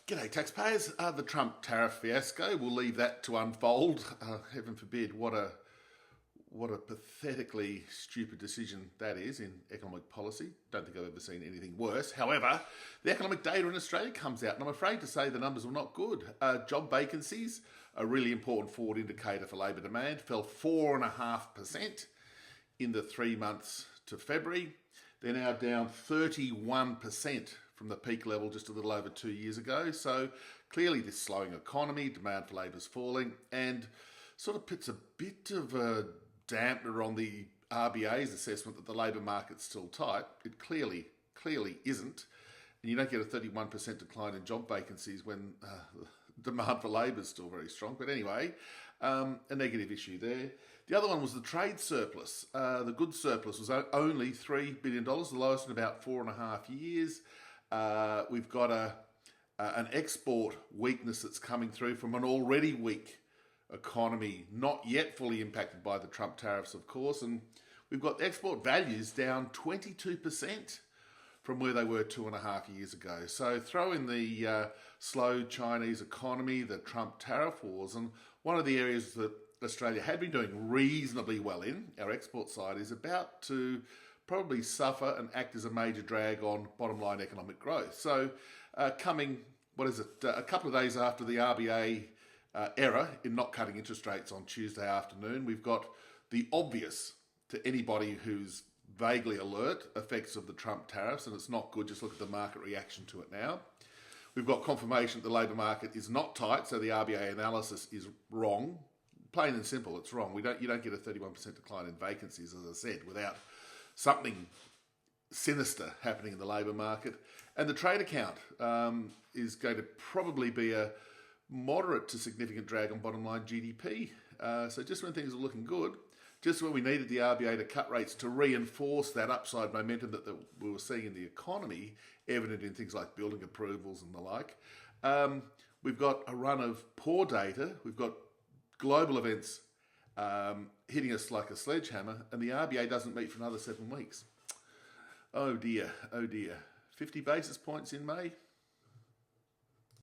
G'day taxpayers. The Trump tariff fiasco, we'll leave that to unfold. Heaven forbid, what a pathetically stupid decision that is in economic policy. Don't think I've ever seen anything worse. However, the economic data in Australia comes out and I'm afraid to say the numbers were not good. Job vacancies, a really important forward indicator for labour demand, fell 4.5% in the 3 months to February. They're now down 31% from the peak level just a little over 2 years ago. So clearly this slowing economy, demand for labour is falling, and sort of puts a bit of a dampener on the RBA's assessment that the labour market's still tight. It clearly isn't. And you don't get a 31% decline in job vacancies when demand for labour is still very strong. But anyway, a negative issue there. The other one was the trade surplus. The goods surplus was only $3 billion, the lowest in about 4.5 years. We've got an export weakness that's coming through from an already weak economy, not yet fully impacted by the Trump tariffs, of course. And we've got export values down 22% from where they were 2.5 years ago. So throw in the slow Chinese economy, the Trump tariff wars, and one of the areas that Australia had been doing reasonably well in, our export side, is about to probably suffer and act as a major drag on bottom line economic growth. So coming, a couple of days after the RBA error in not cutting interest rates on Tuesday afternoon, we've got the obvious to anybody who's vaguely alert effects of the Trump tariffs, and it's not good. Just look at the market reaction to it now. We've got confirmation that the labour market is not tight, so the RBA analysis is wrong. Plain and simple, it's wrong. You don't get a 31% decline in vacancies, as I said, without something sinister happening in the labour market. And the trade account is going to probably be a moderate to significant drag on bottom line GDP. So just when things are looking good, just when we needed the RBA to cut rates to reinforce that upside momentum that we were seeing in the economy, evident in things like building approvals and the like, we've got a run of poor data. We've got global events hitting us like a sledgehammer, and the RBA doesn't meet for another 7 weeks. Oh dear, oh dear. 50 basis points in May?